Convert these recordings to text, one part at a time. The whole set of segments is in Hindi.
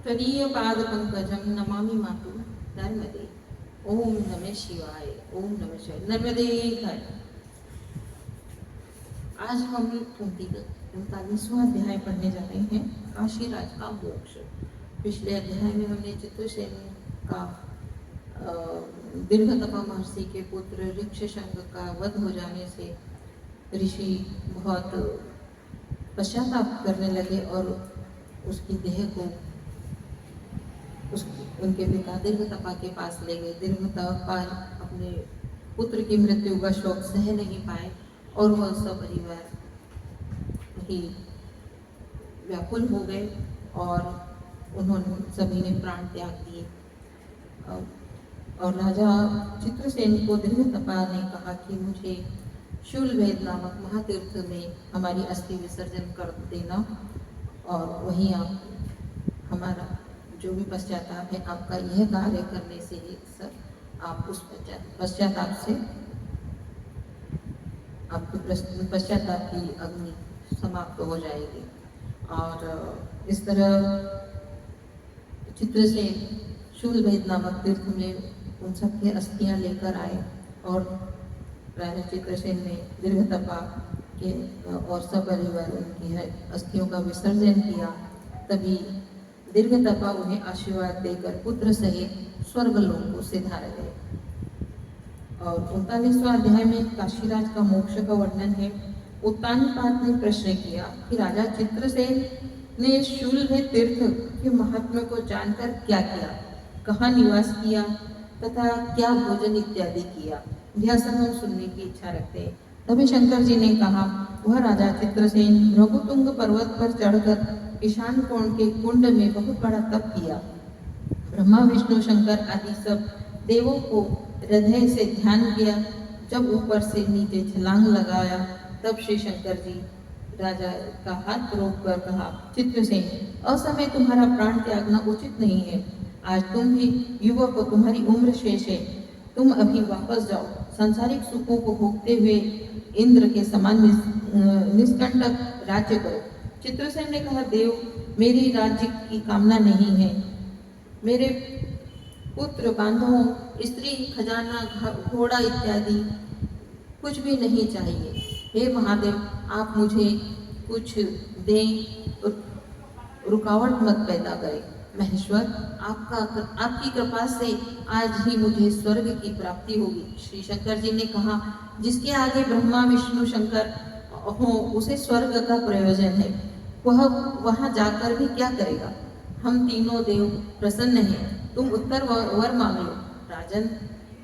त्वदीय पाद पंकजम नमामि मातु नर्मदे। ओम नमः शिवाय। ओम नमः शिवाय। नर्मदे घर। आज हम 39वां अध्याय पढ़ने जा रहे हैं, काशीराज का मोक्ष। पिछले अध्याय में हमने चित्रसेन का दीर्घतपा महर्षि के पुत्र ऋक्षशंग का वध हो जाने से ऋषि बहुत पश्चाताप करने लगे और उसकी देह को उनके पिता दीर्घतपा के पास ले गए। दीर्घतपा अपने पुत्र की मृत्यु का शोक सह नहीं पाए और वह सपरिवार ही व्याकुल हो गए और उन्होंने सभी ने प्राण त्याग दिए। और राजा चित्रसेन को दीर्घतपा ने कहा कि मुझे शूलभेद नामक महातीर्थ में हमारी अस्थि विसर्जन कर देना और वहीं आप हमारा जो भी पश्चाताप है आपका यह कार्य करने से ही सर आप उस पश्चाताप से आपके पश्चाताप की अग्नि समाप्त हो जाएगी। और इस तरह चित्रसेन शूलभेद नामक तीर्थ में उन सबकी अस्थियां लेकर आए और राजा चित्रसेन ने दीर्घतपा के और सपरिवार उनकी अस्थियों का विसर्जन किया। तभी दीर्घतपा उन्हें आशीर्वाद देकर पुत्र सहित स्वर्गलोक को सिधार गए। और 39वां अध्याय में काशीराज का मोक्ष का वर्णन है। उत्तानपाद ने प्रश्न किया कि राजा चित्रसेन ने शूलभेद तीर्थ के महात्म्य को जानकर क्या किया, कहाँ निवास किया तथा क्या भोजन इत्यादि किया, यह सब हम सुनने की इच्छा रखते हैं। तभी शंकर जी ने कहा, वह राजा चित्रसेन भृगुतुंग पर्वत पर चढ़कर ईशान कोण के कुंड में बहुत बड़ा तप किया। ब्रह्मा विष्णु शंकर आदि सब देवों को हृदय से ध्यान किया। जब ऊपर से नीचे छलांग लगाया तब श्री शंकर जी राजा का हाथ रोककर कहा, चित्रसेन, असमय तुम्हारा प्राण त्यागना उचित नहीं है। आज तुम भी युवक हो, तुम्हारी उम्र शेष है, तुम अभी वापस जाओ, सांसारिक सुखों को भोगते हुए इंद्र के समान निष्कंटक राज्य करो। चित्रसेन ने कहा, देव, मेरी राज्य की कामना नहीं है। मेरे पुत्र, बांधवों, स्त्री, खजाना, घोड़ा इत्यादि कुछ भी नहीं चाहिए। हे महादेव, आप मुझे कुछ दें, रुकावट मत पैदा करें। महेश्वर, आपकी कृपा से आज ही मुझे स्वर्ग की प्राप्ति होगी। श्री शंकर जी ने कहा, जिसके आगे ब्रह्मा विष्णु शंकर हो उसे स्वर्ग का प्रयोजन है, वह वहां जाकर भी क्या करेगा। हम तीनों देव प्रसन्न हैं, तुम उत्तर वर मांग लो। राजन,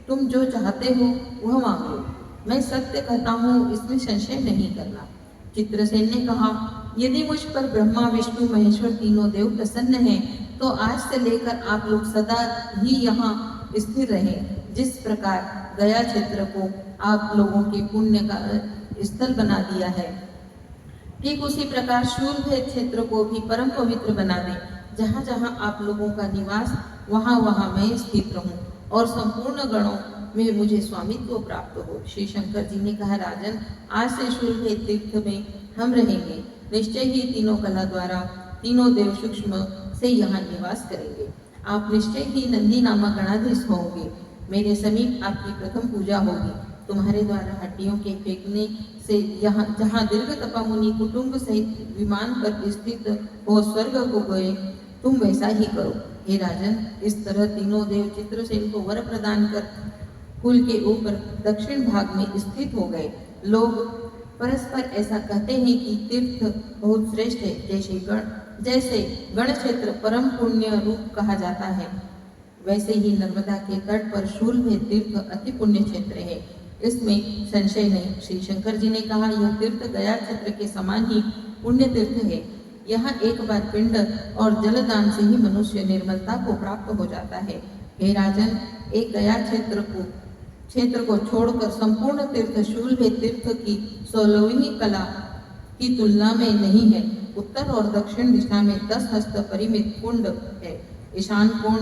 तुम जो चाहते हो वह मांग लो, मैं सत्य कहता हूँ, इसमें संशय नहीं करना। चित्रसेन ने कहा, यदि मुझ पर ब्रह्मा विष्णु महेश्वर तीनों देव प्रसन्न हैं तो आज से लेकर आप लोग सदा ही यहाँ स्थिर रहें। जिस प्रकार गया क्षेत्र को आप लोगों के पुण्य का स्थल बना दिया है, ठीक उसी प्रकार शूलभेद क्षेत्र को भी परम पवित्र बना दें। जहाँ जहाँ आप लोगों का निवास, वहाँ वहाँ मैं स्थित रहूं और संपूर्ण गणों में मुझे स्वामित्व प्राप्त हो। श्री शंकर जी ने कहा, राजन, आज से शूलभेद तीर्थ में हम रहेंगे। निश्चय ही तीनों कला द्वारा तीनों देव सूक्ष्म से यहाँ निवास करेंगे। आप निश्चय ही नंदी नामक गणाधीश होंगे। मेरे समीप आपकी प्रथम पूजा होगी। तुम्हारे द्वारा हड्डियों के फेंकने से यहाँ जहाँ दीर्घतपा मुनि कुटुंब सहित विमान पर स्थित हो स्वर्ग को गए, तुम वैसा ही करो। हे राजन, इस तरह तीनों देव चित्रसेन को वर प्रदान कर कुल के ऊपर दक्षिण भाग में स्थित हो गए। लोग परस्पर ऐसा कहते हैं कि तीर्थ बहुत श्रेष्ठ है। जैसे गण क्षेत्र परम पुण्य रूप कहा जाता है, वैसे ही नर्मदा के तट पर शूलभेद तीर्थ अति पुण्य क्षेत्र है, इसमें संशय नहीं। श्री शंकर जी ने कहा, यह तीर्थ गया क्षेत्र के समान ही पुण्य तीर्थ है। यहाँ एक बार पिंड और जलदान से ही मनुष्य निर्मलता को प्राप्त हो जाता है। हे राजन, एक गया क्षेत्र को छोड़कर संपूर्ण तीर्थ शूलभेद तीर्थ की 16वीं कला की तुलना में नहीं है। उत्तर और दक्षिण दिशा में 10 हस्त परिमित कुंड है। ईशान कोण,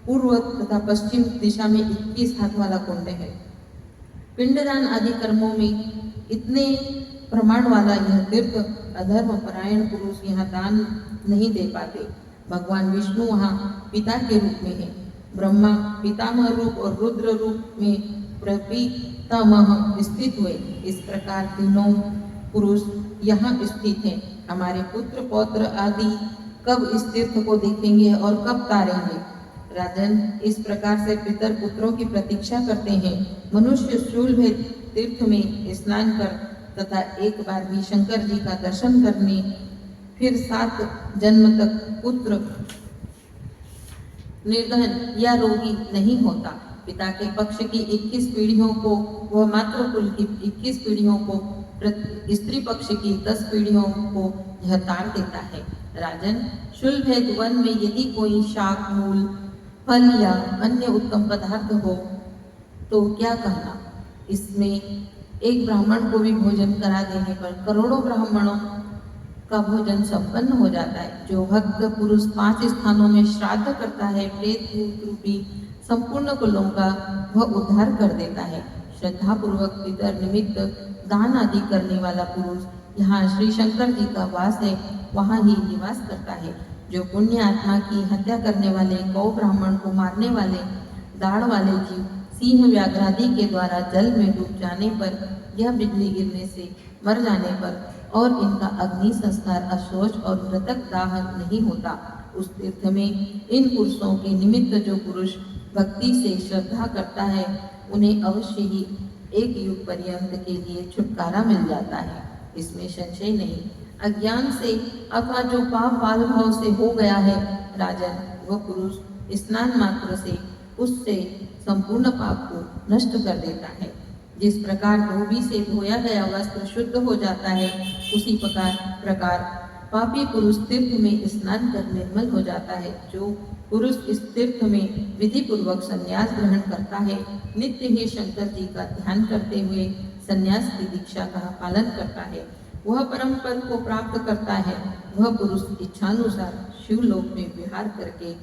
पूर्व तथा पश्चिम दिशा में 21 हाथ वाला कुंड है। पिंडदान आदि कर्मों में इतने प्रमाण वाला यह तीर्थ अधर्म परायण पुरुष यहाँ दान नहीं दे पाते। भगवान विष्णु वहाँ पिता के रूप में है, ब्रह्मा पितामह रूप और रुद्र रूप में प्रपितामह स्थित हुए। इस प्रकार तीनों पुरुष यहाँ स्थित हैं। हमारे पुत्र पौत्र आदि कब इस तीर्थ को देखेंगे और कब तारेंगे? राजन, इस प्रकार से पितर पुत्रों की प्रतीक्षा करते हैं। मनुष्य शूलभेद तीर्थ में स्नान कर तथा एक बार भी शंकर जी का दर्शन करने, फिर 7 जन्म तक पुत्र निर्धन या रोगी नहीं होता। पिता के पक्ष की 21 पीढ़ियों को व मातृकुल की 21 पीढ़ियों को, स्त्री पक्ष की 10 पीढ़ियों को यह तार देता है। राजन, शूलभेद वन में यदि कोई शाक, मूल, फल या अन्य उत्तम पदार्थ हो तो क्या कहना? इसमें एक ब्राह्मण को भी भोजन करा देने पर करोड़ों ब्राह्मणों का भोजन संपन्न हो जाता है। जो भक्त पुरुष 5 स्थानों में श्राद्ध करता है, प्रेत भूत रूपी संपूर्ण कुलों का वह उद्धार कर देता है। श्रद्धा पूर्वक पितर निमित्त दान आदि करने वाला पुरुष यहाँ श्री शंकर जी का वास है, वहाँ ही निवास करता है। जो पुण्य आत्मा की हत्या करने वाले, गौ ब्राह्मण को मारने वाले, दाढ़ वाले जीव सिंह व्याघ्रादि के द्वारा जल में डूब जाने पर, यह बिजली गिरने से मर जाने पर और इनका अग्नि संस्कार अशौच और मृतक दाह नहीं होता, उस तीर्थ में इन पुरुषों के निमित्त जो पुरुष भक्ति से श्रद्धा करता है, उन्हें अवश्य ही एक युग पर्यंत के लिए छुटकारा मिल जाता है। इसमें संशय नहीं। अज्ञान से अथवा जो पाप बाल भाव से हो गया है, राजन, वह पुरुष स्नान मात्र से उससे संपूर्ण पाप को नष्ट कर देता है। जिस प्रकार धोबी से धोया गया वस्त्र शुद्ध हो जाता है, उसी प्रकार पापी पुरुष तीर्थ में स्नान कर निर्मल हो जाता है। जो पुरुष इस तीर्थ में विधि पूर्वक संन्यास ग्रहण करता है, नित्य ही शंकर जी का ध्यान करते हुए संन्यास की दीक्षा का पालन करता है, वह परम पद को प्राप्त करता है। वह पुरुष इच्छानुसार शिवलोक में विहार करके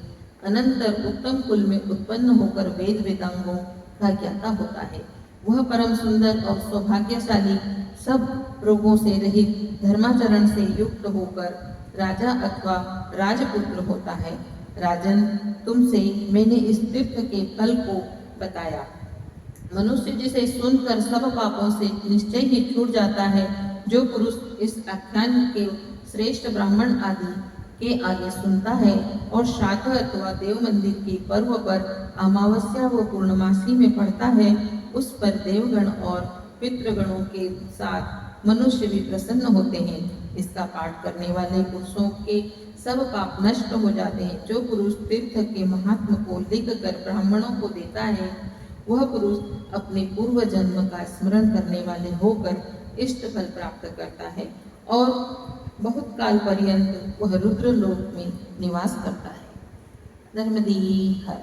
अनंतर उत्तम कुल में उत्पन्न होकर वेद वेदांगों का ज्ञाता होता है। वह परम सुंदर और सौभाग्यशाली, सब रोगों से रहित, धर्माचरण से युक्त होकर राजा अथवा राजपुत्र होता है। राजन, तुमसे मैंने इस तीर्थ के फल को बताया। मनुष्य जिसे सुनकर सब पापों से निश्चय ही छूट जाता है, जो पुरुष इस आख्यान के श्रेष्ठ ब्राह्मण आदि के आगे सुनता है और श्राद्ध अथवा देव मंदिर के पर्व पर अमावस्या व पूर्णमासी में पढ़ता है, उस पर देवगण और पितृगणों के साथ मनुष्य भी प्रसन्न होते हैं। इसका पाठ करने वाले पुरुषों के सब पाप नष्ट हो जाते हैं। जो पुरुष तीर्थ के महात्म को लिख कर ब्राह्मणों को देता है, वह पुरुष अपने पूर्व जन्म का स्मरण करने वाले होकर इष्ट फल प्राप्त करता है और बहुत काल पर्यंत वह रुद्र लोक में निवास करता है। धर्मदीहर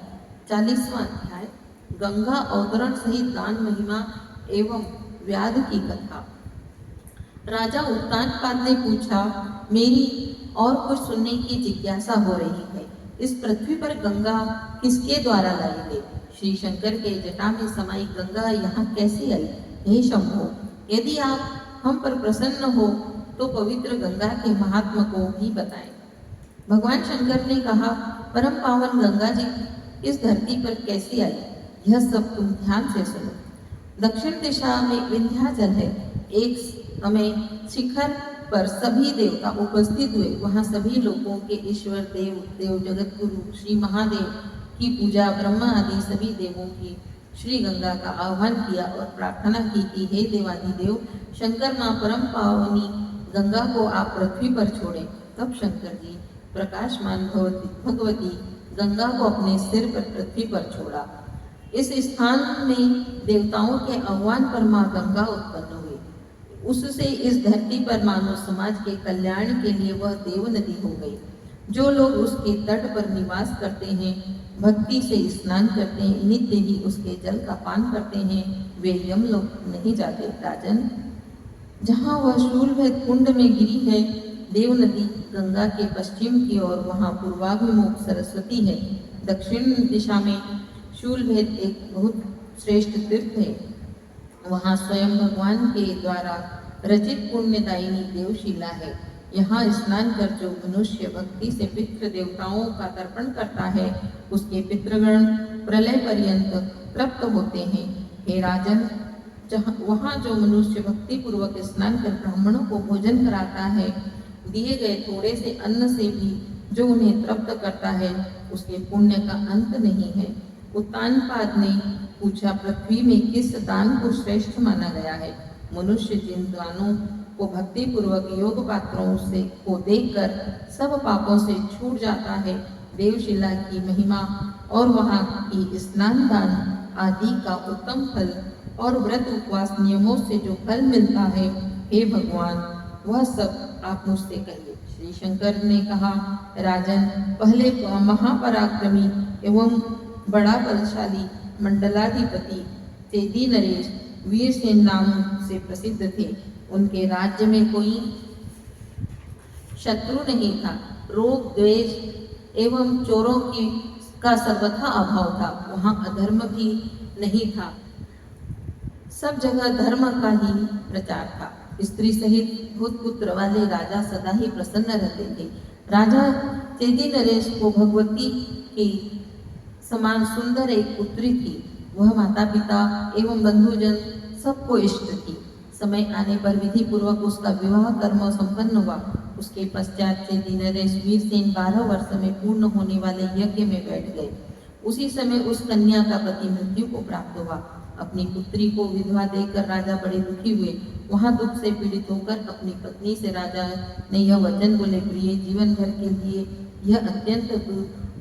40वां अध्याय, गंगा अवतरण सहित दान महिमा एवं व्याध की कथा। राजा उत्तानपाद ने पूछा, मेरी और कुछ सुनने की जिज्ञासा हो रही है। इस पृथ्वी पर गंगा किसके द्वारा लाई गई? श्री शंकर के जटा में समाई गंगा यहाँ कैसे आई? हे शंभो, यदि आप हम पर प्रसन्न हो तो पवित्र गंगा के महात्मा को भी बताएं। भगवान शंकर ने कहा, परम पावन गंगा जी इस धरती पर कैसे आई, यह सब तुम ध्यान से सुनो। दक्षिण दिशा में विंध्याचल है। एक समय शिखर पर सभी देवता उपस्थित हुए। वहाँ सभी लोगों के ईश्वर देव जगत गुरु श्री महादेव की पूजा, ब्रह्मा आदि सभी देवों की श्री गंगा का आह्वान किया और प्रार्थना की कि हे देवाधिदेव शंकर माँ परम पावनी गंगा को आप पृथ्वी पर छोड़ें। तब शंकर जी प्रकाशमान भगवती गंगा को अपने सिर पर पृथ्वी पर छोड़ा। इस स्थान में देवताओं के आह्वान पर माँ गंगा उत्पन्न हुई। उससे इस धरती पर मानव समाज के कल्याण के लिए वह देव नदी हो गई। जो लोग उसके तट पर निवास करते हैं, भक्ति से स्नान करते हैं, नित्य ही उसके जल का पान करते हैं, वे यमलोक नहीं जाते। राजन, जहाँ वह शूलभेद कुंड में गिरी है, देव नदी गंगा के पश्चिम की ओर, वहाँ पूर्वाभिमुख सरस्वती है। दक्षिण दिशा में शूलभेद एक बहुत श्रेष्ठ तीर्थ है। वहाँ स्वयं भगवान के द्वारा रचित पुण्यदायिनी देवशिला है। यहाँ स्नान कर जो मनुष्य भक्ति से पितृ देवताओं का तर्पण करता है, उसके पितृगण प्रलय पर्यंत तृप्त होते हैं। हे राजन, वहाँ जो मनुष्य भक्ति पूर्वक स्नान कर ब्राह्मणों को भोजन कराता है, दिए गए थोड़े से अन्न से भी जो उन्हें तृप्त करता है, उसके पुण्य का अंत नहीं है। उत्तानपाद ने पूछा, पृथ्वी में किस दान को श्रेष्ठ माना गया है? मनुष्य जिन दानों को भक्ति पूर्वक योग पात्रों से को देखकर सब पापों से छूट जाता है, देवशिला की महिमा और वहाँ की स्नान दान आदि का उत्तम फल और व्रत उपवास नियमों से जो फल मिलता है, हे भगवान, वह सब आप मुझसे कहिए। श्री शंकर ने कहा, राजन, पहले महापराक्रमी एवं बड़ा बलशाली मंडलाधिपति चेदी नरेश वीरसेन नाम से प्रसिद्ध थे। उनके राज्य में कोई शत्रु नहीं था। रोग, द्वेष एवं चोरों का सर्वथा अभाव था। वहाँ अधर्म भी नहीं था। सब जगह धर्म का ही प्रचार था। स्त्री सहित भूतपुत्र वाले राजा सदा ही प्रसन्न रहते थे। राजा चेदी नरेश को भगवती की समान सुंदर एक पुत्री थी। वह माता पिता एवं बंधुजन सबको इष्ट थी। समय आने पर विधि पूर्वक उसका विवाह कर्म संपन्न हुआ। उसके पश्चात चेदी नरेश वीरसेन 12 वर्ष में पूर्ण होने वाले यज्ञ में बैठ गए। उसी समय उस कन्या का पति मृत्यु को प्राप्त हुआ। अपनी पुत्री को विधवा देखकर राजा बड़े दुखी हुए। वहां दुख से पीड़ित होकर अपनी पत्नी से राजा ने यह वचन बोले, प्रिय, जीवन भर के लिए यह अत्यंत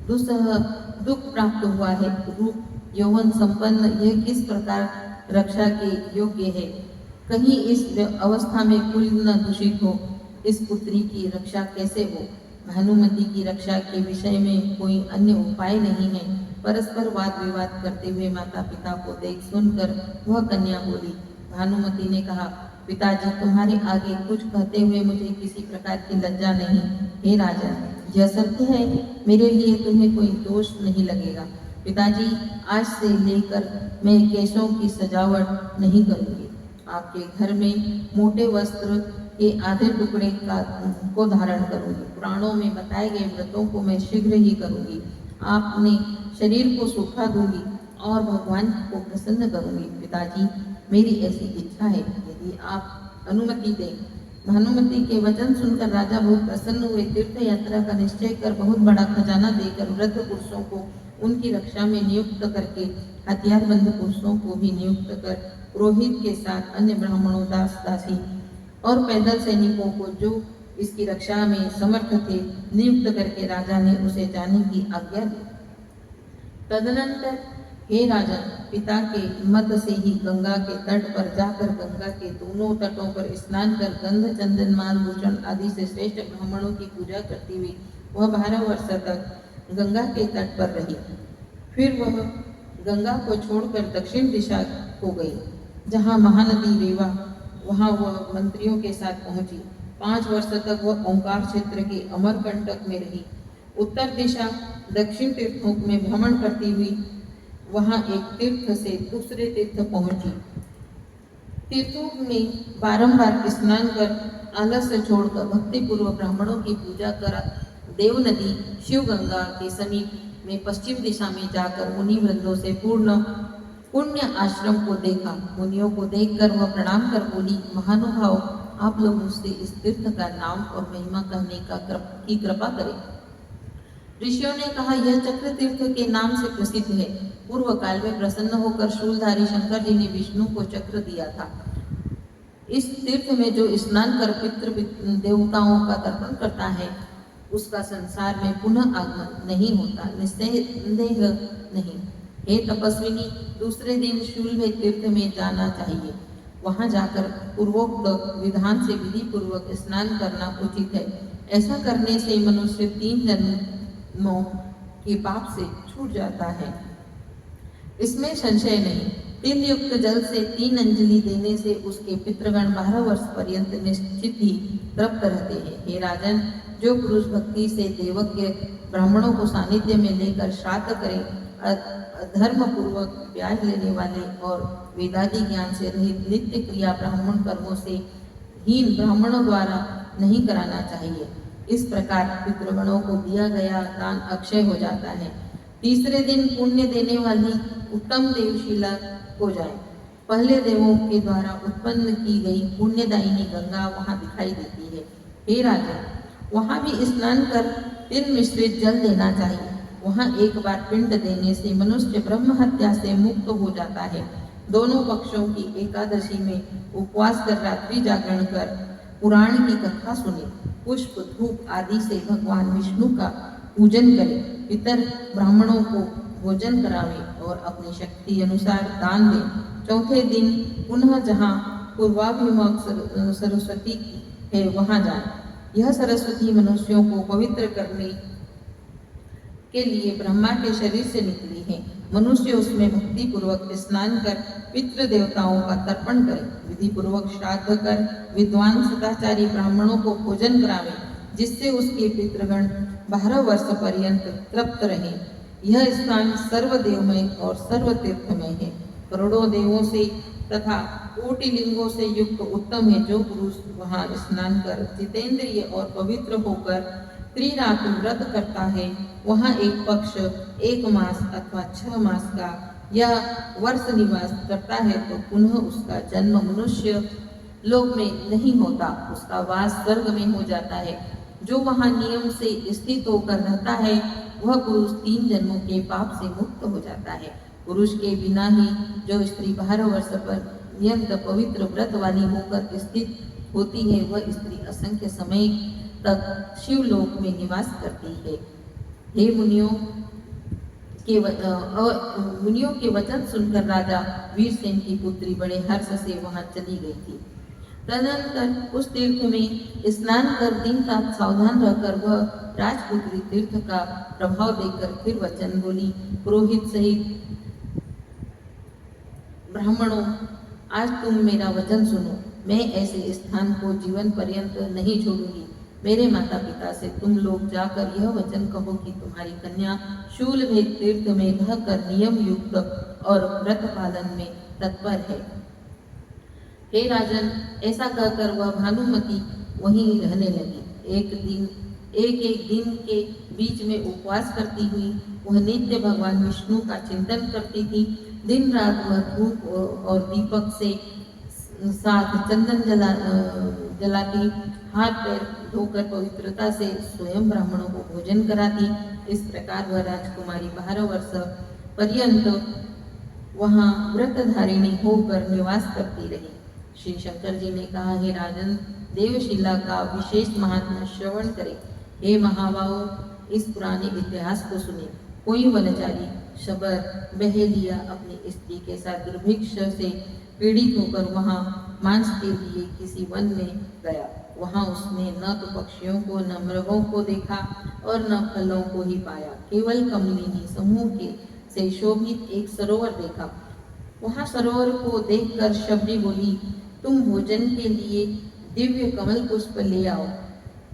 दुस्सह दुख प्राप्त हुआ है। रूप यौवन संपन्न यह किस प्रकार रक्षा के योग्य है? कहीं इस अवस्था में कुल न दूषित हो। इस पुत्री की रक्षा कैसे हो? भानुमति की रक्षा के विषय में कोई अन्य उपाय नहीं है। परस्पर वाद विवाद करते हुए माता पिता को देख सुनकर वह कन्या बोली। भानुमति ने कहा, पिताजी, तुम्हारे आगे कुछ कहते हुए मुझे किसी प्रकार की लज्जा नहीं। हे राजा, यह सत्य है, मेरे लिए तुम्हें कोई दोष नहीं लगेगा। पिताजी, आज से लेकर मैं केशों की सजावट नहीं करूंगी। आपके घर में मोटे वस्त्र के आधे टुकड़े को धारण करूंगी। पुराणों में बताए गए व्रतों को मैं शीघ्र ही करूंगी। आपने शरीर को सूखा दूंगी और भगवान को प्रसन्न करूंगी। पिताजी, मेरी ऐसी इच्छा है, यदि आप अनुमति दें। भानुमति के वचन सुनकर राजा बहुत प्रसन्न हुए। तीर्थ यात्रा का निश्चय कर बहुत बड़ा खजाना देकर वृद्ध पुरुषों को उनकी रक्षा में नियुक्त करके हथियारबंद पुरुषों को भी नियुक्त कर पुरोहित के साथ अन्य ब्राह्मणों, दास दासी और पैदल सैनिकों को जो इसकी रक्षा में समर्थ थे नियुक्त करके राजा ने उसे जाने की आज्ञा दी। तदनंतर, हे राजन, पिता के मत से ही गंगा के तट पर जाकर गंगा के दोनों तटों पर स्नान कर गंध, चंदन, माल, भूषण आदि से श्रेष्ठ ब्राह्मणों की पूजा करती हुई वह 12 वर्ष तक गंगा के तट पर रही। फिर वह गंगा को छोड़कर दक्षिण दिशा को गई, जहाँ महानदी रेवा, वहाँ वह मंत्रियों के साथ पहुंची। 5 वर्ष तक वह ओंकार क्षेत्र के अमरकंटक में रही। उत्तर दिशा दक्षिण तीर्थों में भ्रमण करती हुई वहां एक तीर्थ से दूसरे तीर्थ पहुंची। तीर्थों में बारंबार स्नान कर आलस्य छोड़कर भक्ति पूर्वक ब्राह्मणों की पूजा कर देव नदी शिव गंगा के समीप में पश्चिम दिशा में जाकर मुनि वृंदों से पूर्ण पुण्य आश्रम को देखा। मुनियों को देखकर वह प्रणाम कर बोली, महानुभाव, आप लोग मुझसे इस तीर्थ का नाम और महिमा कहने की कृपा करें। ऋषियों ने कहा, यह चक्र तीर्थ के नाम से प्रसिद्ध है। पूर्व काल में प्रसन्न होकर शूलधारी शंकर जी ने विष्णु को चक्र दिया था। इस तीर्थ में जो स्नान कर पितृ देवताओं का तर्पण करता है, उसका संसार में पुनः आगमन नहीं होता, निस्संदेह नहीं। हे तपस्विनी, दूसरे दिन शूलभेद तीर्थ में जाना चाहिए। वहां जाकर पूर्वोक्त विधान से विधि पूर्वक स्नान करना उचित है। ऐसा करने से मनुष्य 3 जन्मों के पाप से छूट जाता है, इसमें संशय नहीं। तिल युक्त जल से 3 अंजलि देने से उसके पितृगण 12 वर्ष पर्यंत निश्चित ही तृप्त रहते हैं। हे राजन, जो पुरुष भक्ति से देवज्ञ ब्राह्मणों को सानिध्य में लेकर श्राद्ध करे, धर्म पूर्वक ब्याज लेने वाले और वेदादि ज्ञान से रहित नित्य क्रिया ब्राह्मण कर्मों से हीन ब्राह्मणों द्वारा नहीं कराना चाहिए। इस प्रकार पितृगणों को दिया गया दान अक्षय हो जाता है। तीसरे दिन पुण्य देने वाली उत्तम देवशिला हो जाए। पहले देवों के द्वारा उत्पन्न की गई पुण्यदायिनी गंगा वहां दिखाई देती है। हे राजन, वहां भी स्नान कर तिल मिश्रित जल देना चाहिए। वहां एक बार पिंड देने से मनुष्य ब्रह्म हत्या से मुक्त हो जाता है। दोनों पक्षों की एकादशी में उपवास कर रात्रि जागरण कर पुराण की कथा सुने, पुष्प धूप आदि से भगवान विष्णु का पूजन करें, पितर ब्राह्मणों को भोजन करावें और अपनी शक्ति अनुसार दान दें। चौथे दिन पुनः जहाँ पूर्वाभिमुख सरस्वती है वहां जाएं। यह सरस्वती मनुष्यों को पवित्र करने के लिए ब्रह्मा के शरीर से निकली है। मनुष्य उसमें भक्ति पूर्वक स्नान कर पितृ देवताओं का तर्पण करे, विधि पूर्वक श्राद्ध कर विद्वान सदाचारी ब्राह्मणों को भोजन करावे, जिससे उसके पितृगण 12 वर्ष पर्यंत तृप्त रहे। यह स्थान सर्वदेवमय और सर्वतीर्थमय है। करोड़ों देवों से तथा कोटि लिंगों से युक्त उत्तम है। जो पुरुष वहां स्नान कर जितेंद्रिय और पवित्र होकर त्रिरात्र व्रत करता है, वहां एक पक्ष, 1 मास अथवा 6 मास का या वर्ष निवास करता है तो पुनः उसका जन्म मनुष्य लोक में नहीं होता, उसका वास स्वर्ग में हो जाता है। जो वहां नियम से स्थित होकर रहता है वह पुरुष 3 जन्मों के पाप से मुक्त हो जाता है। पुरुष के बिना ही जो स्त्री 12 वर्ष पर्यंत पवित्र व्रत वाली होकर स्थित होती है, वह स्त्री असंख्य समय तक शिवलोक में निवास करती है। हे मुनियों के वचन सुनकर राजा वीरसेन की पुत्री बड़े हर्ष से वहां चली गई थी। तदनंतर उस तीर्थ में स्नान कर दिन रात सावधान रहकर वह राजपुत्री तीर्थ का प्रभाव देकर फिर वचन बोली, पुरोहित सहित ब्राह्मणों, आज तुम मेरा वचन सुनो। मैं ऐसे स्थान को जीवन पर्यंत नहीं छोड़ूंगी। मेरे माता पिता से तुम लोग जाकर यह वचन कहो कि तुम्हारी कन्या शूलभेद तीर्थ में रहकर नियम युक्त और व्रत पालन में तत्पर है। हे राजन, ऐसा कहकर वह भानुमति वहीं रहने लगी। एक दिन के बीच में उपवास करती हुई वह नित्य भगवान विष्णु का चिंतन करती थी। दिन रात वह धूप और दीपक से साथ चंदन जलाती, हाथ पैर धोकर पवित्रता से स्वयं ब्राह्मणों को भोजन कराती। इस प्रकार वह राजकुमारी 12 वर्ष पर्यंत वहां व्रतधारिणी होकर निवास करती रही। श्री शंकर जी ने कहा, हे राजन, देवशिला का विशेष महात्मा श्रवण करें। हे महाबाहो, इस पुराने इतिहास को सुने। कोई वनचारी शबर बहेलिया अपनी स्त्री के साथ दुर्भिक्ष से पीड़ित होकर वहां मांस के लिए किसी वन में गया। वहां उसने न तो पक्षियों को न मृगों को देखा और न फलों को ही पाया, केवल कमलिनी समूह के से शोभित एक सरोवर देखा। वहां सरोवर को देखकर शबरी बोली, तुम भोजन के लिए दिव्य कमल पुष्प ले आओ।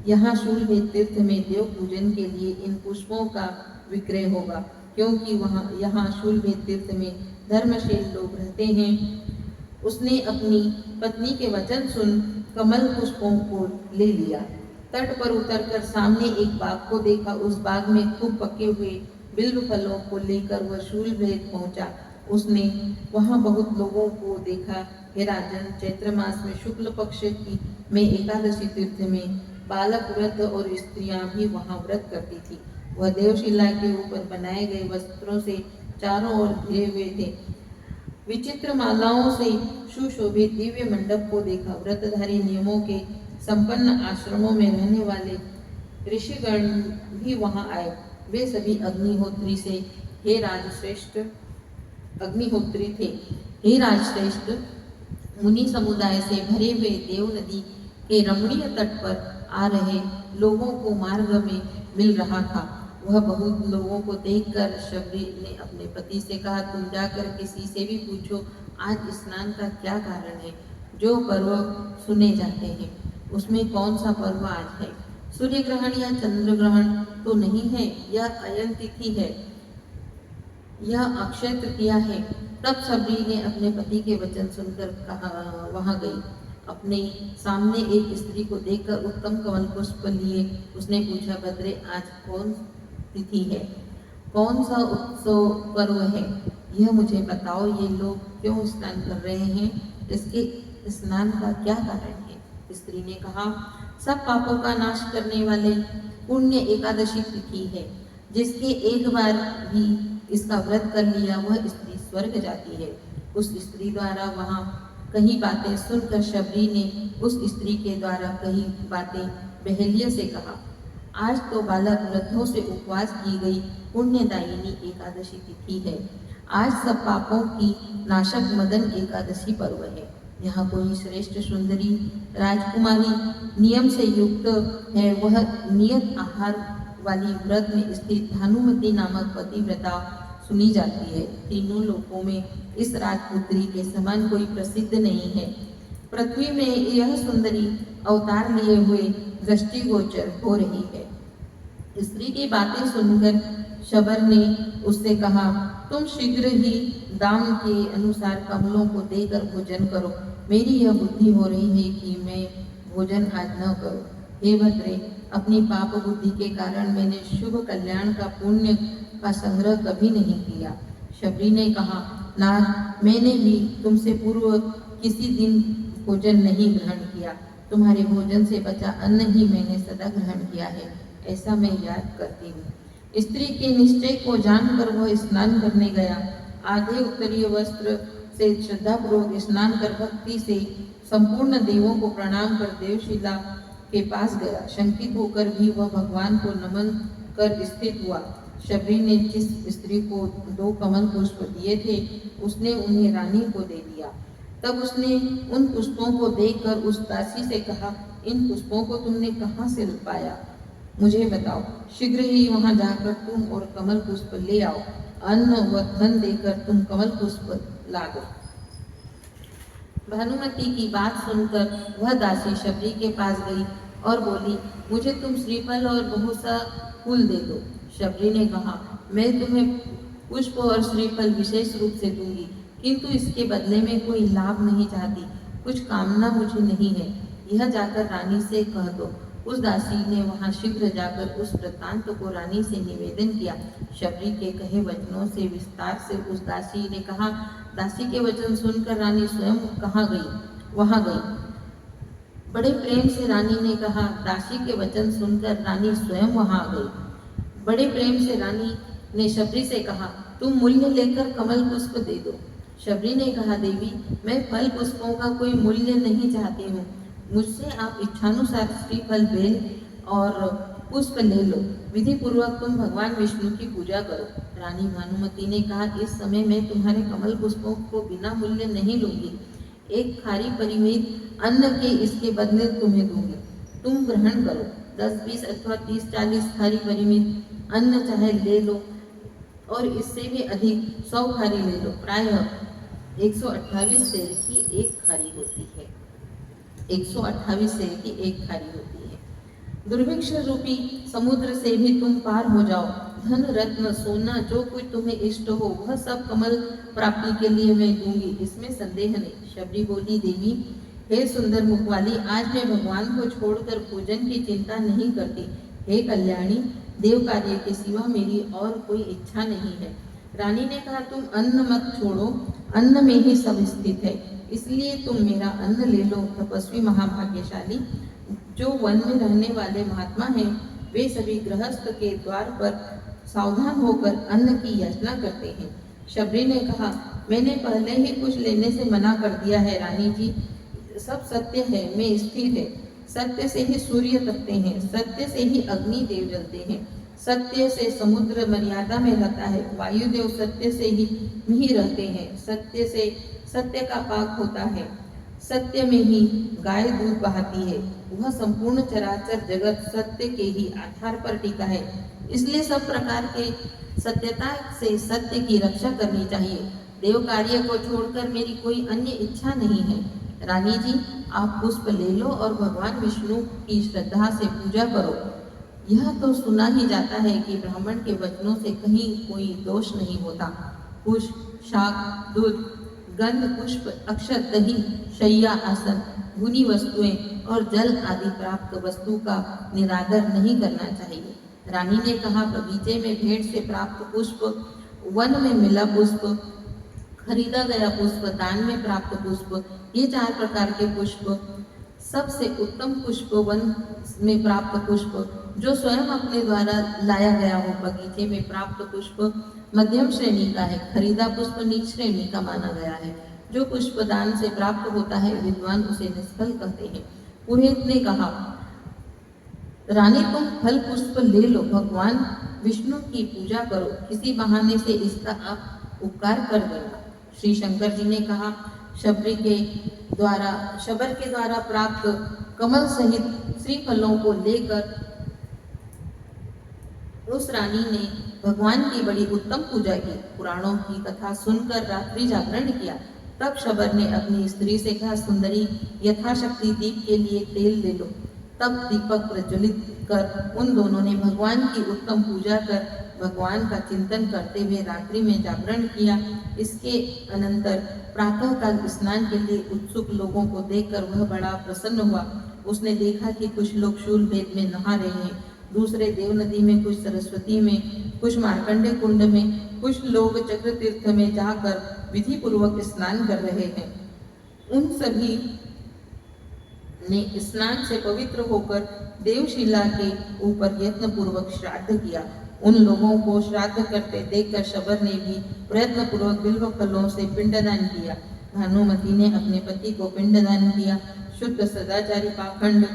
यहाँ शूलभेद तीर्थ में देव पूजन के लिए इन पुष्पों का विक्रय होगा, क्योंकि यहाँ शूलभेद तीर्थ में धर्मशील लोग रहते हैं। उसने अपनी पत्नी के वचन सुन कमल पुष्पों को ले लिया। तट पर उतरकर सामने एक बाग को देखा। उस बाग में खूब पके हुए बिल्व फलों को लेकर वह शूलभेद पहुंचा। उसने वहां बहुत लोगों को देखा। हे राजन, चैत्र मास में शुक्ल पक्ष की में एकादशी तीर्थ में बालक व्रत और स्त्रियां भी वहां व्रत करती थी। वह देवशिला के ऊपर बनाए गए वस्त्रों से चारों ओर घिरे हुए थे। विचित्र मालाओं से सुशोभित दिव्य मंडप को देखा। व्रतधारी नियमों के संपन्न आश्रमों में रहने वाले ऋषिगण भी वहां आए। वे सभी अग्निहोत्री से हे राजश्रेष्ठ अग्निहोत्री थे। हे राजश्रेष्ठ, मुनि समुदाय से भरे हुए देव नदी के रमणीय तट पर आ रहे लोगों को मार्ग में मिल रहा था। वह बहुत लोगों को देखकर शबरी ने अपने पति से कहा, तुम जाकर किसी से भी पूछो आज स्नान का क्या कारण है। जो पर्व सुने जाते हैं उसमें कौन सा पर्व आज है? सूर्य ग्रहण या चंद्र ग्रहण तो नहीं है, यह अयन तिथि है, यह अक्षय तृतीया है। तब शबरी ने अपने पति के वचन सुनकर वहां गई। अपने सामने एक स्त्री को देखकर उत्तम कमल पुष्प लिए उसने पूछा, भद्रे आज कौन तिथि है, कौन सा उत्सव पर्व है, यह मुझे बताओ। ये लोग क्यों स्नान कर रहे हैं, इसके स्नान का क्या कारण है। स्त्री ने कहा, सब पापों का नाश करने वाले पुण्य एकादशी तिथि है, जिसके एक बार भी इसका व्रत कर लिया वह स्त्री स्वर्ग जाती है। उस स्त्री द्वारा वहाँ कही बातें सुनकर शबरी ने उस स्त्री के द्वारा कही बातें बहेलिया से कहा, आज तो बालक वृद्धों से उपवास की गई पुण्यदायिनी एकादशी तिथि है। आज सब पापों की नाशक मदन एकादशी पर्व है। यहाँ कोई श्रेष्ठ सुंदरी राजकुमारी नियम से युक्त है, वह नियत आहार वाली व्रत में स्थित भानुमति नामक पतिव्रता सुनी जाती है। तीनों लोकों में इस राजपुत्री के समान कोई प्रसिद्ध नहीं है। पृथ्वी में यह सुंदरी अवतार लिए हुए दृष्टिगोचर हो रही है। स्त्री की बातें सुनकर शबर ने उससे कहा, तुम शीघ्र ही दाम के अनुसार कमलों को देकर भोजन करो। मेरी यह बुद्धि हो रही है कि मैं भोजन आज न करूं। हे भद्रे, अपनी पाप बुद्धि के कारण मैंने शुभ कल्याण का पुण्य का संग्रह कभी नहीं किया। शबरी ने कहा, नाथ, मैंने भी तुमसे पूर्व किसी दिन भोजन नहीं ग्रहण किया। तुम्हारे भोजन से बचा अन्न ही मैंने सदा ग्रहण किया है, ऐसा मैं याद करती हूँ। स्त्री के निश्चय को जानकर वह स्नान करने गया। आधे उत्तरीय वस्त्र से श्रद्धापूर्वक स्नान कर भक्ति से संपूर्ण देवों को प्रणाम कर देवशिला के पास गया। शंकित होकर भी वह भगवान को नमन कर स्थित हुआ। शबरी ने जिस स्त्री को 2 कमल पुष्प दिए थे, उसने उन्हें रानी को दे दिया। तब उसने उन पुष्पों को देखकर उस दासी से कहा, इन पुष्पों को तुमने कहाँ से पाया, मुझे बताओ। शीघ्र ही वहां जाकर तुम और कमल पुष्प ले आओ। अन्न व धन देकर तुम कमल पुष्प ला दो। भानुमति की बात सुनकर वह दासी शबरी के पास गई और बोली, मुझे तुम श्रीफल और बहुत सा फूल दे दो। शबरी ने कहा, मैं तुम्हें पुष्प और श्रीफल विशेष रूप से दूंगी, किंतु इसके बदले में कोई लाभ नहीं चाहती, कुछ कामना मुझे नहीं है, यह जाकर रानी से कह दो। उस दासी ने वहां शीघ्र जाकर उस वृत्तांत को रानी से निवेदन किया। शबरी के कहे वचनों से विस्तार से उस दासी ने कहा। दासी के वचन सुनकर रानी स्वयं वहां गई। बड़े प्रेम से रानी ने कहा। दासी के वचन सुनकर रानी स्वयं वहां गई। बड़े प्रेम से रानी ने शबरी से कहा, तुम मूल्य लेकर कमल पुष्प दे दो। शबरी ने कहा, देवी, मैं फल पुष्पों का कोई मूल्य नहीं चाहती हूँ, मुझसे आप इच्छानुसार श्रीफल, बेल और पुष्प ले लो। विधि पूर्वक तुम भगवान विष्णु की पूजा करो। रानी भानुमति ने कहा, इस समय मैं तुम्हारे कमल पुष्पों को बिना मूल्य नहीं लूंगी। एक खारी परिमित अन्न के इसके बदले तुम्हें दूंगी, तुम ग्रहण करो। 10, 20 अथवा 30, 40 खारी परिमित अन्न चाहे ले लो, और इससे भी अधिक 100 खारी ले लो। प्रायः 128 सेर की एक खारी होती है। 128 सेर की एक खारी होती है। दुर्भिक्ष रूपी समुद्र से भी तुम पार हो जाओ। धन, रत्न, सोना, जो कुछ तुम्हें इष्ट हो वह सब कमल प्राप्ति के लिए मैं दूंगी, इसमें संदेह नहीं। शबरी बोली, देवी, हे सुंदर मुख वाली, आज मैं भगवान को छोड़कर भोजन की चिंता नहीं करती। हे कल्याणी, देव कार्य के सिवा मेरी और कोई इच्छा नहीं है। रानी ने कहा, तुम अन्न मत छोड़ो, अन्न में ही सब स्थित है, इसलिए तुम मेरा अन्न ले लो। तपस्वी महाभाग्यशाली जो वन में रहने वाले महात्मा हैं, वे सभी गृहस्थ के द्वार पर सावधान होकर अन्न की याचना करते हैं। शबरी ने कहा, मैंने पहले ही कुछ लेने से मना कर दिया है रानी जी, सब सत्य है, मैं स्थिर है। सत्य से ही सूर्य तपते हैं, सत्य से ही अग्नि देव जलते हैं, सत्य से समुद्र मर्यादा में रहता है, वायुदेव सत्य से ही रहते हैं, सत्य से सत्य का पाक होता है, सत्य में ही गाय दूध बहाती है। वह संपूर्ण चराचर जगत सत्य के ही आधार पर टिका है, इसलिए सब प्रकार के सत्यता से सत्य की रक्षा करनी चाहिए। देव कार्य को छोड़कर मेरी कोई अन्य इच्छा नहीं है। रानी जी, आप पुष्प ले लो और भगवान विष्णु की श्रद्धा से पूजा करो। यह तो सुना ही जाता है कि ब्राह्मण के वचनों से कहीं कोई दोष नहीं होता। पुष्प, शाक, दूध, गंध, पुष्प, अक्षत, दही, शैया, आसन, भुनी वस्तुएं और जल आदि प्राप्त वस्तु का निरादर नहीं करना चाहिए। रानी ने कहा, बगीचे में भेंट से प्राप्त पुष्प, वन में मिला पुष्प, खरीदा गया पुष्प, दान में प्राप्त पुष्प, ये 4 प्रकार के पुष्प सबसे उत्तम पुष्प, वन में प्राप्त पुष्प जो स्वयं अपने द्वारा लाया गया हो। बगीचे में प्राप्त पुष्प मध्यम श्रेणी का है, खरीदा पुष्प नीच श्रेणी का माना गया है। जो पुष्प दान से प्राप्त होता है, विद्वान उसे निष्फल कहते हैं। पुरोहित ने कहा, रानी तुम फल पुष्प ले लो, भगवान विष्णु की पूजा करो, किसी बहाने से इसका आप उपकार कर देना। श्री शंकर जी ने कहा, शबर के द्वारा प्राप्त कमल सहित श्री फलों को लेकर उस रानी ने भगवान की बड़ी उत्तम पूजा की। पुराणों की कथा सुनकर रात्रि जागरण किया। तब शबर ने अपनी स्त्री से कहा, सुंदरी यथाशक्ति दीप के लिए तेल ले लो। तब दीपक प्रज्वलित कर उन दोनों ने भगवान की उत्तम पूजा कर भगवान का चिंतन करते हुए रात्रि में जागरण किया। इसके अनंतर प्रातःकाल स्नान के लिए उत्सुक लोगों को देखकर वह बड़ा प्रसन्न हुआ। उसने देखा कि कुछ लोग शूलभेद में नहा रहे हैं, दूसरे देव नदी में, कुछ सरस्वती में, कुछ मार्कंडे कुंड में, कुछ लोग चक्र तीर्थ में जाकर विधि पूर्वक स्नान कर रहे हैं। उन सभी ने स्नान से पवित्र होकर देवशिला के ऊपर यत्न पूर्वक श्राद्ध किया। उन लोगों को श्राद्ध करते देखकर शबर ने भी प्रयत्न पूर्वक बिल्व फलों से पिंडदान किया। भानुमति ने अपने पति को पिंडदान किया। शुद्ध सदाचारी पाखंड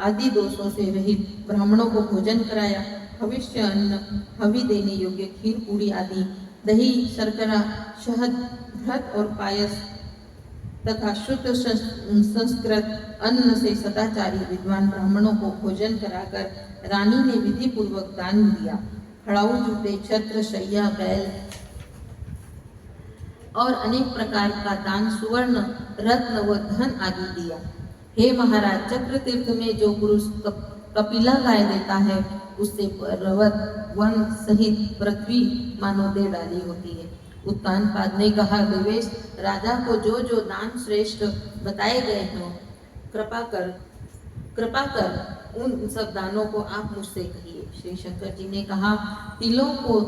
आदि दोषों से रहित ब्राह्मणों को भोजन कराया। भविष्य अन्न, हवि देने योग्य खीर पूरी आदि, दही, शर्करा, शहद, घृत और पायस तथा शुद्ध संस्कृत अन्न से सदाचारी विद्वान ब्राह्मणों को भोजन कराकर रानी ने विधि पूर्वक दान दिया। खड़ाऊ जूते, छत्र, शैया, बैल और अनेक प्रकार का दान, सुवर्ण, रत्न व धन आदि दिया। हे महाराज, चक्र तीर्थ में जो पुरुष कपिला गाय देता है, उससे पर्वत, वन सहित पृथ्वी मानो दे डाली होती है। उत्तानपाद ने कहा, देवेश, राजा को जो जो दान श्रेष्ठ बताए गए हों, कृपा कर उन सब दानों को आप मुझसे कहिए। श्री शंकर जी ने कहा, तिलों को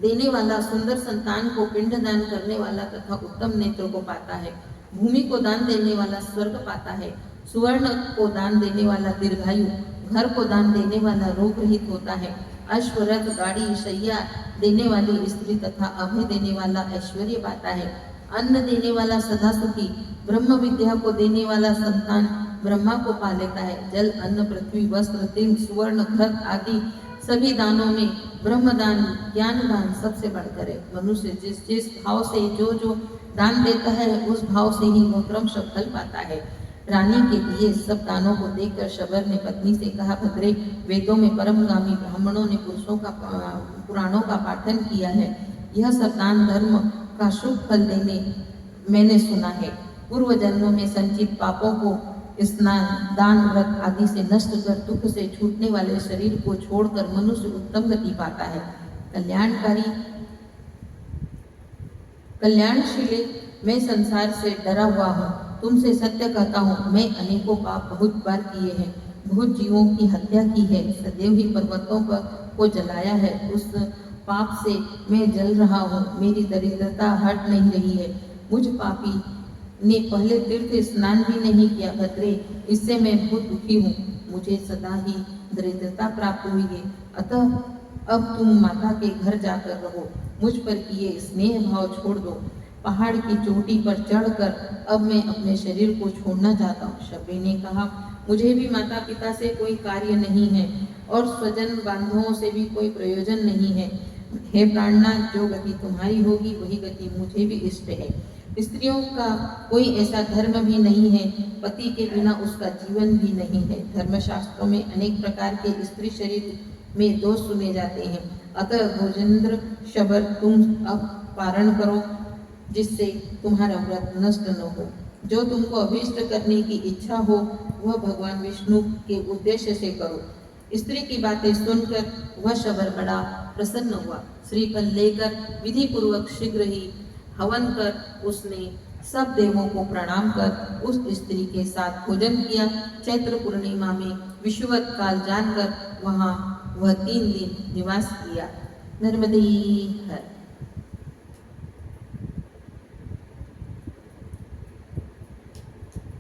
देने वाला सुंदर संतान को पिंडदान करने वाला तथा उत्तम नेत्र को पाता है। भूमि को दान देने वाला स्वर्ग पाता है। सुवर्ण को दान देने वाला दीर्घायु, घर को दान देने वाला रोग रहित होता है। अश्व, रथ, गाड़ी, शैया देने वाली स्त्री तथा अभय देने वाला ऐश्वर्य पाता है। अन्न देने वाला सदा सुखी, ब्रह्म विद्या को देने वाला संतान ब्रह्मा को पा लेता है। जल, अन्न, पृथ्वी, वस्त्र, तिल, सुवर्ण, घृत आदि सभी दानों में ब्रह्मदान, ज्ञान दान सबसे बढ़कर है। मनुष्य जिस जिस भाव से जो जो दान देता है, उस भाव से ही वह क्रमशः फल पाता है। रानी के दिए सब दानों को देखकर शबर ने पत्नी से कहा, भद्रे, वेदों में परमगामी ब्राह्मणों ने पुराणों का पाठन किया है। यह सब दान धर्म का शुभ फल देने मैंने सुना है। पूर्व जन्मों में संचित पापों को स्नान, दान, व्रत आदि से नष्ट कर दुख से छूटने वाले शरीर को छोड़कर मनुष्य उत्तम गति पाता है। कल्याणशील मैं संसार से डरा हुआ हूँ। तुमसे सत्य कहता हूँ, मैं अनेकों पाप बहुत बार किए हैं, बहुत जीवों की हत्या की है, सदैव ही पर्वतों को जलाया है। उस पाप से मैं जल रहा हूँ। मेरी दरिद्रता हट नहीं रही है। मुझ पापी ने पहले तीर्थ स्नान भी नहीं किया। भद्रे, इससे मैं बहुत दुखी हूँ। मुझे सदा ही दरिद्रता प्राप्त हुई है। अतः अब तुम माता के घर जाकर रहो। मुझ पर किए स्नेह भाव छोड़ दो। पहाड़ की चोटी पर चढ़कर अब मैं अपने शरीर को छोड़ना चाहता हूँ। शबरी ने कहा, मुझे भी माता पिता से कोई कार्य नहीं है और स्वजन बांधवों से भी कोई प्रयोजन नहीं है। हे प्राणनाथ, जो गति तुम्हारी होगी वही गति मुझे भी इष्ट है। स्त्रियों का कोई ऐसा धर्म भी नहीं है, पति के बिना उसका जीवन भी नहीं है। धर्मशास्त्रों में अनेक प्रकार के स्त्री शरीर में दोष सुने जाते हैं। अतः भोजेंद्र शबर, तुम अब पारण करो, जिससे तुम्हारा व्रत नष्ट न हो। जो तुमको अभीष्ट करने की इच्छा हो वह भगवान विष्णु के उद्देश्य से करो। स्त्री की बातें सुनकर वह शबर बड़ा प्रसन्न हुआ। श्रीफल लेकर विधि पूर्वक शीघ्र ही हवन कर उसने सब देवों को प्रणाम कर उस स्त्री के साथ भोजन किया। चैत्र पूर्णिमा में विषुवत काल जानकर वहाँ वह 3 दिन निवास किया। नर्मदे हर।